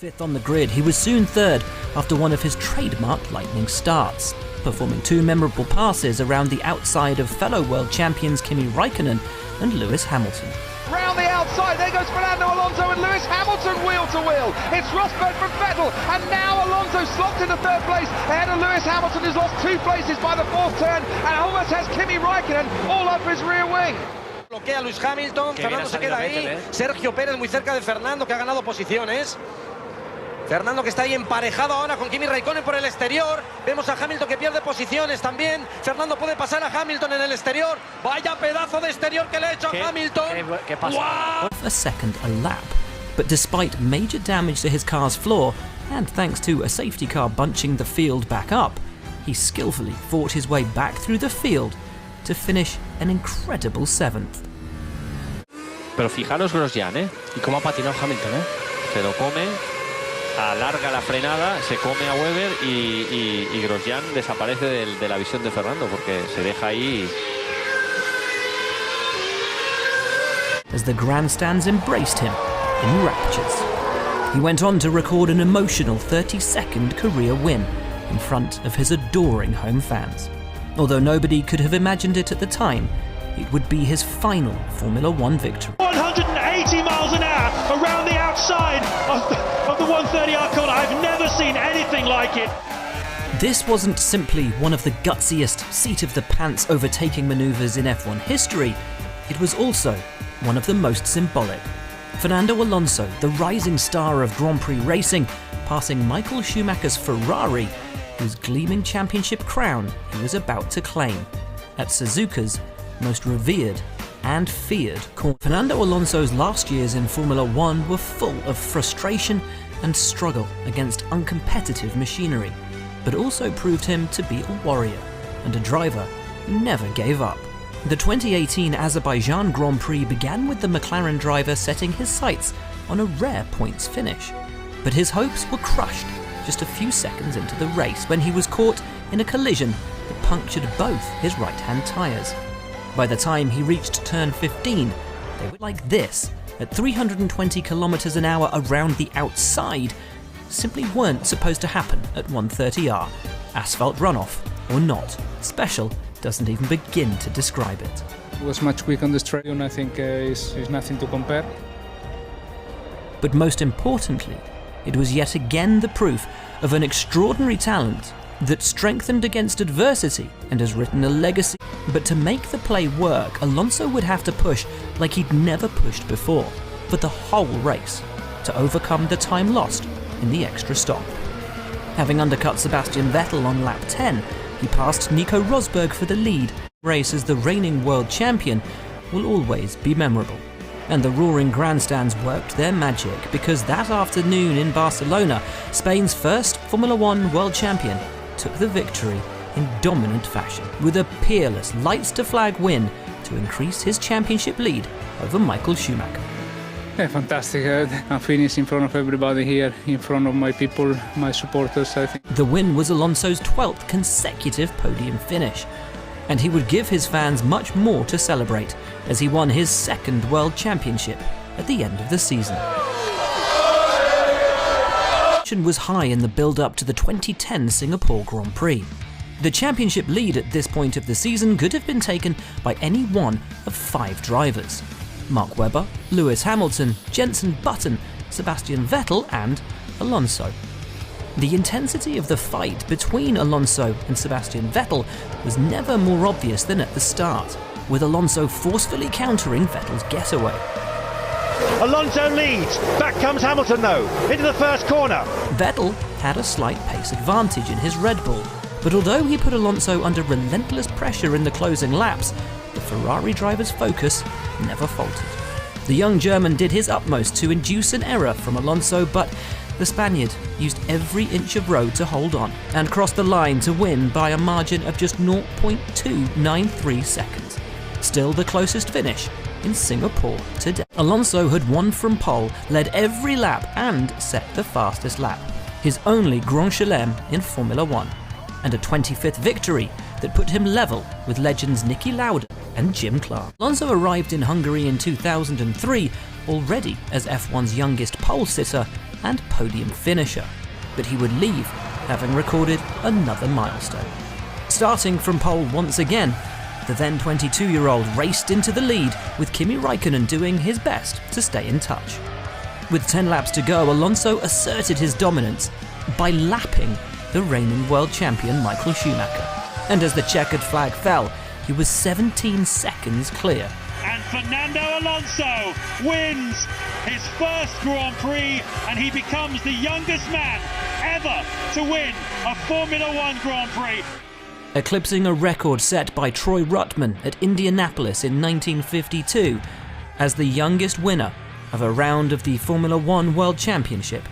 Fifth on the grid, he was soon third after one of his trademark lightning starts, performing two memorable passes around the outside of fellow world champions Kimi Raikkonen and Lewis Hamilton. Round the outside, there goes Fernando Alonso and Lewis Hamilton wheel to wheel. It's Rosberg from Vettel, and now Alonso slots into third place ahead of Lewis Hamilton, who's lost 2 places by the fourth turn and almost has Kimi Raikkonen all over his rear wing. Bloquea Lewis Hamilton, Fernando se queda ahí, Sergio Pérez muy cerca de Fernando, que ha ganado posiciones. Fernando que está ahí emparejado ahora con Kimi Raikkonen por el exterior. Vemos a Hamilton que pierde posiciones también. Fernando puede pasar a Hamilton en el exterior. Vaya pedazo de exterior que le ha hecho a Hamilton. ¿Qué pasa? Wow. A second a lap. But despite major damage to his car's floor, and thanks to a safety car bunching the field back up, he skillfully fought his way back through the field to finish an incredible 7th. Pero fijaros Grosjean, y cómo ha patinado Hamilton, Se lo come, alarga la frenada, se come a Webber y Grosjean desaparece de la visión de Fernando porque se deja ahí. As the grandstands embraced him in raptures. He went on to record an emotional 32nd career win in front of his adoring home fans. Although nobody could have imagined it at the time, it would be his final Formula One victory. 180 miles an hour around the outside of the 130R corner. I've never seen anything like it. This wasn't simply one of the gutsiest, seat-of-the-pants overtaking manoeuvres in F1 history, it was also one of the most symbolic. Fernando Alonso, the rising star of Grand Prix racing, passing Michael Schumacher's Ferrari, whose gleaming championship crown he was about to claim, at Suzuka's most revered and feared corner. Fernando Alonso's last years in Formula One were full of frustration and struggle against uncompetitive machinery, but also proved him to be a warrior and a driver who never gave up. The 2018 Azerbaijan Grand Prix began with the McLaren driver setting his sights on a rare points finish, but his hopes were crushed just a few seconds into the race when he was caught in a collision that punctured both his right-hand tyres. By the time he reached turn 15, they were like this, at 320 kilometers an hour around the outside, simply weren't supposed to happen at 130R. Asphalt runoff or not, special doesn't even begin to describe it. It was much quick on the straight, and I think is nothing to compare. But most importantly, it was yet again the proof of an extraordinary talent that strengthened against adversity and has written a legacy. But to make the play work, Alonso would have to push like he'd never pushed before, for the whole race, to overcome the time lost in the extra stop. Having undercut Sebastian Vettel on lap 10, he passed Nico Rosberg for the lead. Race as the reigning world champion will always be memorable. And the roaring grandstands worked their magic because that afternoon in Barcelona, Spain's first Formula One world champion took the victory in dominant fashion with a peerless lights-to-flag win to increase his championship lead over Michael Schumacher. Yeah, fantastic. I finished in front of everybody here, in front of my people, my supporters, I think. The win was Alonso's 12th consecutive podium finish, and he would give his fans much more to celebrate as he won his second world championship at the end of the season. Tension was high in the build-up to the 2010 Singapore Grand Prix. The championship lead at this point of the season could have been taken by any one of 5 drivers: Mark Webber, Lewis Hamilton, Jenson Button, Sebastian Vettel and Alonso. The intensity of the fight between Alonso and Sebastian Vettel was never more obvious than at the start, with Alonso forcefully countering Vettel's getaway. Alonso leads. Back comes Hamilton though, into the first corner. Vettel had a slight pace advantage in his Red Bull, but although he put Alonso under relentless pressure in the closing laps, the Ferrari driver's focus never faltered. The young German did his utmost to induce an error from Alonso, but the Spaniard used every inch of road to hold on and crossed the line to win by a margin of just 0.293 seconds. Still the closest finish in Singapore today. Alonso had won from pole, led every lap and set the fastest lap, his only Grand Chelem in Formula One, and a 25th victory that put him level with legends Niki Lauda and Jim Clark. Alonso arrived in Hungary in 2003 already as F1's youngest pole sitter and podium finisher, but he would leave having recorded another milestone. Starting from pole once again, the then 22-year-old raced into the lead with Kimi Raikkonen doing his best to stay in touch. With 10 laps to go, Alonso asserted his dominance by lapping the reigning world champion Michael Schumacher. And as the checkered flag fell, he was 17 seconds clear. And Fernando Alonso wins his first Grand Prix, and he becomes the youngest man ever to win a Formula One Grand Prix. Eclipsing a record set by Troy Ruttman at Indianapolis in 1952 as the youngest winner of a round of the Formula One World Championship.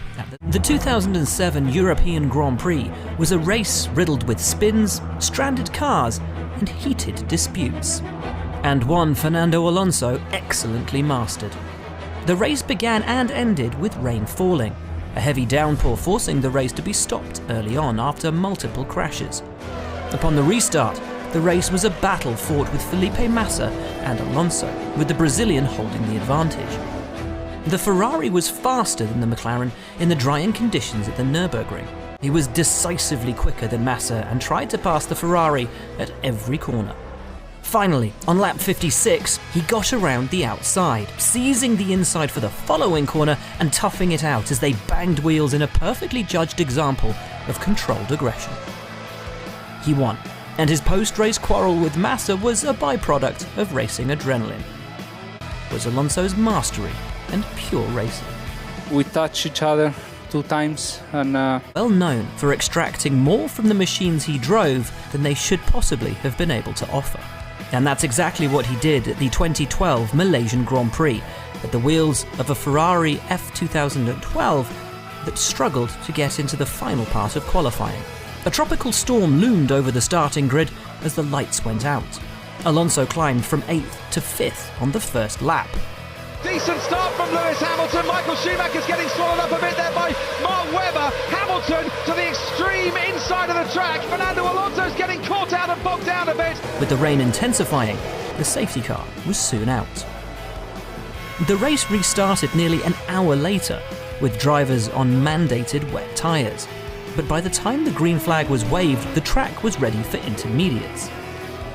The 2007 European Grand Prix was a race riddled with spins, stranded cars, and heated disputes, and one Fernando Alonso excellently mastered. The race began and ended with rain falling, a heavy downpour forcing the race to be stopped early on after multiple crashes. Upon the restart, the race was a battle fought with Felipe Massa and Alonso, with the Brazilian holding the advantage. The Ferrari was faster than the McLaren in the drying conditions at the Nürburgring. He was decisively quicker than Massa and tried to pass the Ferrari at every corner. Finally, on lap 56, he got around the outside, seizing the inside for the following corner and toughing it out as they banged wheels in a perfectly judged example of controlled aggression. He won, and his post-race quarrel with Massa was a byproduct of racing adrenaline. It was Alonso's mastery and pure racing. We touched each other 2 times, and well known for extracting more from the machines he drove than they should possibly have been able to offer. And that's exactly what he did at the 2012 Malaysian Grand Prix, at the wheels of a Ferrari F2012 that struggled to get into the final part of qualifying. A tropical storm loomed over the starting grid as the lights went out. Alonso climbed from 8th to 5th on the first lap. Decent start from Lewis Hamilton. Michael Schumacher's getting swallowed up a bit there by Mark Webber. Hamilton to the extreme inside of the track. Fernando Alonso's getting caught out and bogged down a bit. With the rain intensifying, the safety car was soon out. The race restarted nearly an hour later, with drivers on mandated wet tyres. But by the time the green flag was waved, the track was ready for intermediates.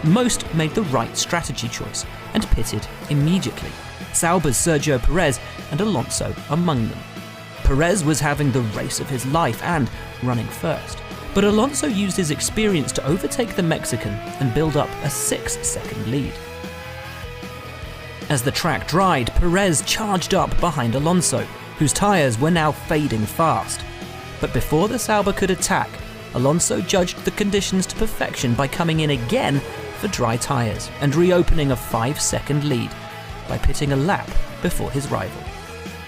Most made the right strategy choice and pitted immediately. Sauber's Sergio Perez and Alonso among them. Perez was having the race of his life and running first, but Alonso used his experience to overtake the Mexican and build up a 6-second lead. As the track dried, Perez charged up behind Alonso, whose tyres were now fading fast. But before the Sauber could attack, Alonso judged the conditions to perfection by coming in again for dry tyres and reopening a 5-second lead by pitting a lap before his rival.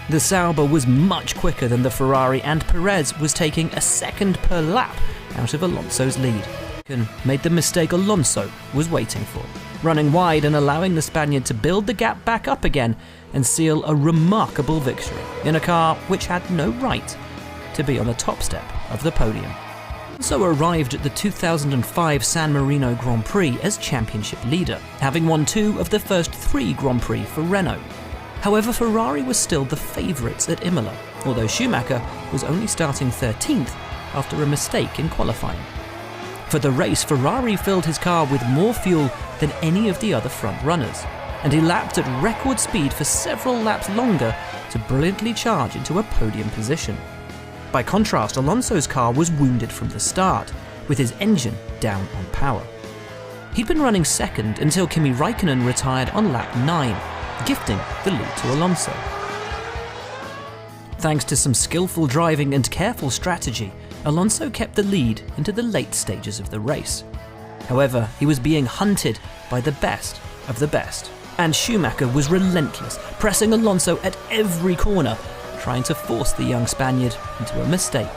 The Sauber was much quicker than the Ferrari, and Perez was taking a second per lap out of Alonso's lead. Made the mistake Alonso was waiting for, running wide and allowing the Spaniard to build the gap back up again and seal a remarkable victory in a car which had no right to be on the top step of the podium. Alonso arrived at the 2005 San Marino Grand Prix as championship leader, having won 2 of the first 3 Grand Prix for Renault. However, Ferrari was still the favourites at Imola, although Schumacher was only starting 13th after a mistake in qualifying. For the race, Ferrari filled his car with more fuel than any of the other front runners, and he lapped at record speed for several laps longer to brilliantly charge into a podium position. By contrast, Alonso's car was wounded from the start, with his engine down on power. He'd been running second until Kimi Raikkonen retired on lap 9, gifting the lead to Alonso. Thanks to some skillful driving and careful strategy, Alonso kept the lead into the late stages of the race. However, he was being hunted by the best of the best, and Schumacher was relentless, pressing Alonso at every corner, trying to force the young Spaniard into a mistake.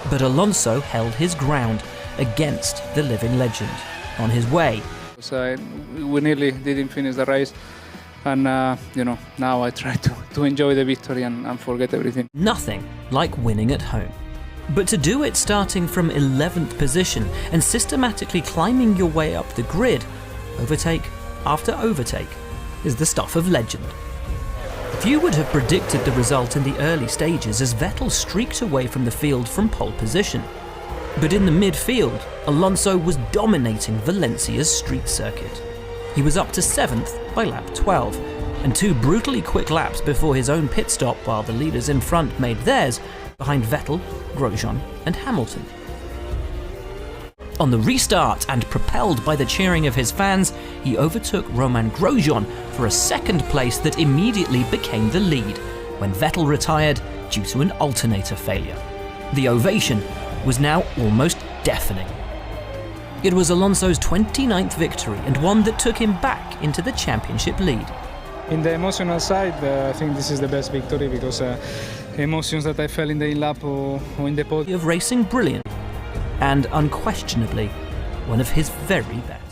But Alonso held his ground against the living legend on his way. So we nearly didn't finish the race, and now I try to enjoy the victory and forget everything. Nothing like winning at home. But to do it starting from 11th position and systematically climbing your way up the grid, overtake after overtake, is the stuff of legend. Few would have predicted the result in the early stages as Vettel streaked away from the field from pole position. But in the midfield, Alonso was dominating Valencia's street circuit. He was up to 7th by lap 12, and 2 brutally quick laps before his own pit stop while the leaders in front made theirs behind Vettel, Grosjean and Hamilton. On the restart and propelled by the cheering of his fans, he overtook Romain Grosjean for a second place that immediately became the lead when Vettel retired due to an alternator failure. The ovation was now almost deafening. It was Alonso's 29th victory and one that took him back into the championship lead. In the emotional side, I think this is the best victory because emotions that I felt in the in-lap or in the podium. Of racing brilliantly, and unquestionably one of his very best.